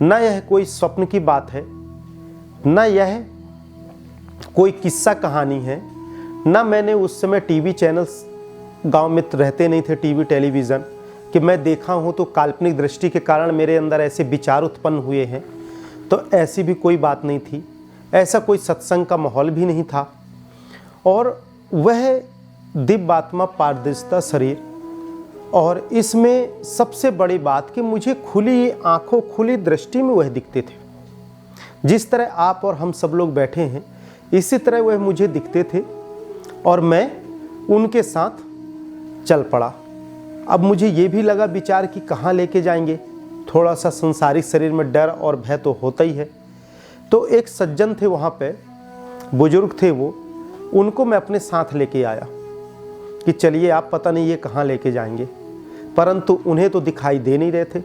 न यह कोई स्वप्न की बात है, न यह कोई किस्सा कहानी है, न मैंने उस समय टीवी चैनल्स, गांव में रहते नहीं थे टीवी टेलीविज़न, कि मैं देखा हूँ तो काल्पनिक दृष्टि के कारण मेरे अंदर ऐसे विचार उत्पन्न हुए हैं। तो ऐसी भी कोई बात नहीं थी, ऐसा कोई सत्संग का माहौल भी नहीं था। और वह दिव्यात्मा पारदर्शिता शरीर, और इसमें सबसे बड़ी बात कि मुझे खुली आंखों, खुली दृष्टि में वह दिखते थे। जिस तरह आप और हम सब लोग बैठे हैं, इसी तरह वह मुझे दिखते थे और मैं उनके साथ चल पड़ा। अब मुझे ये भी लगा विचार कि कहाँ लेके जाएंगे, थोड़ा सा संसारिक शरीर में डर और भय तो होता ही है। तो एक सज्जन थे वहाँ पे, बुजुर्ग थे वो, उनको मैं अपने साथ लेके आया कि चलिए आप, पता नहीं ये कहाँ लेके जाएंगे। परंतु उन्हें तो दिखाई दे नहीं रहे थे।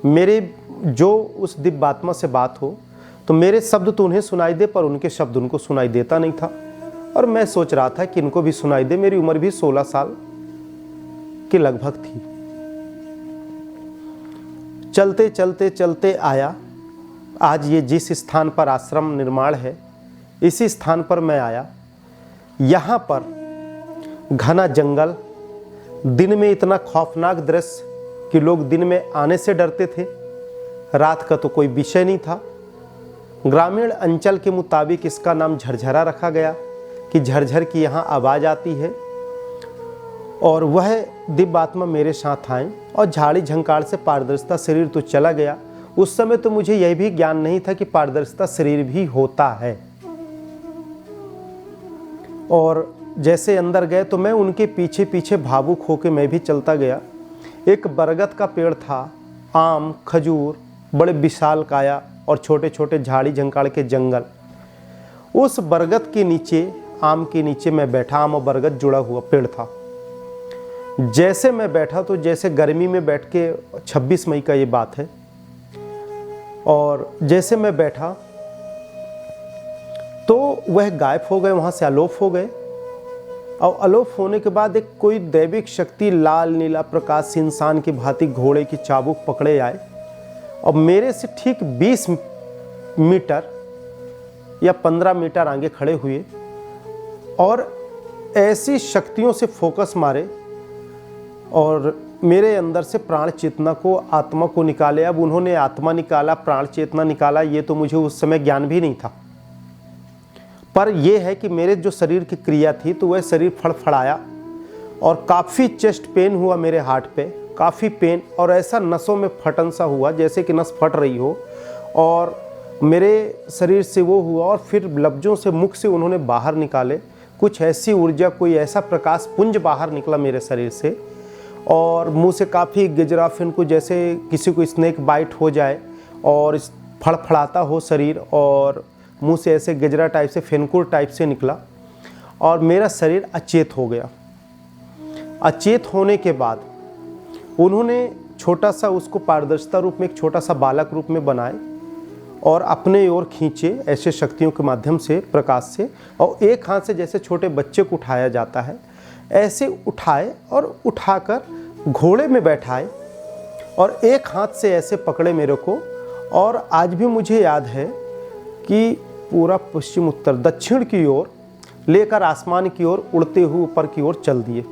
मेरे जो उस दिव्यात्मा से बात हो तो मेरे शब्द तो उन्हें सुनाई दे, पर उनके शब्द उनको सुनाई देता नहीं था। और मैं सोच रहा था कि इनको भी सुनाई दे। मेरी उम्र भी 16 साल के लगभग थी। चलते चलते चलते आया, आज ये जिस स्थान पर आश्रम निर्माण है, इसी स्थान पर मैं आया। यहाँ पर घना जंगल, दिन में इतना खौफनाक दृश्य कि लोग दिन में आने से डरते थे, रात का तो कोई विषय नहीं था। ग्रामीण अंचल के मुताबिक इसका नाम झरझरा रखा गया कि झरझर की यहाँ आवाज़ आती है। और वह दिव्यात्मा मेरे साथ आए और झाड़ी झंकार से पारदर्शिता शरीर तो चला गया। उस समय तो मुझे यह भी ज्ञान नहीं था कि पारदर्शिता शरीर भी होता है। और जैसे अंदर गए तो मैं उनके पीछे पीछे भावुक होकर मैं भी चलता गया। एक बरगद का पेड़ था, आम, खजूर, बड़े विशाल काया और छोटे छोटे झाड़ी झंकार के जंगल। उस बरगद के नीचे, आम के नीचे मैं बैठा। आम और बरगद जुड़ा हुआ पेड़ था। जैसे मैं बैठा तो जैसे गर्मी में बैठ के, 26 मई का ये बात है, और जैसे मैं बैठा तो वह गायब हो गए, वहाँ से अलोप हो गए। और अलोप होने के बाद एक कोई दैविक शक्ति, लाल नीला प्रकाश, इंसान की भांति घोड़े की चाबुक पकड़े आए और मेरे से ठीक 20 मीटर या 15 मीटर आगे खड़े हुए और ऐसी शक्तियों से फोकस मारे और मेरे अंदर से प्राण चेतना को, आत्मा को निकाले। अब उन्होंने आत्मा निकाला, प्राण चेतना निकाला, ये तो मुझे उस समय ज्ञान भी नहीं था। पर यह है कि मेरे जो शरीर की क्रिया थी तो वह शरीर फड़फड़ाया और काफ़ी चेस्ट पेन हुआ मेरे हार्ट पे, काफ़ी पेन, और ऐसा नसों में फटन सा हुआ जैसे कि नस फट रही हो। और मेरे शरीर से वो हुआ और फिर लफ्ज़ों से, मुख से उन्होंने बाहर निकाले कुछ ऐसी ऊर्जा, कोई ऐसा प्रकाश पुंज बाहर निकला मेरे शरीर से। और मुंह से काफ़ी गिजरा, फिर को जैसे किसी को स्नेक बाइट हो जाए और फड़फड़ाता हो शरीर, और मुंह से ऐसे गजरा टाइप से, फेनकुर टाइप से निकला और मेरा शरीर अचेत हो गया। अचेत होने के बाद उन्होंने छोटा सा उसको पारदर्शिता रूप में, एक छोटा सा बालक रूप में बनाए और अपने ओर खींचे ऐसे शक्तियों के माध्यम से, प्रकाश से। और एक हाथ से जैसे छोटे बच्चे को उठाया जाता है, ऐसे उठाए और उठाकर घोड़े में बैठाए और एक हाथ से ऐसे पकड़े मेरे को। और आज भी मुझे याद है कि पूरा पश्चिम, उत्तर, दक्षिण की ओर लेकर आसमान की ओर उड़ते हुए ऊपर की ओर चल दिए।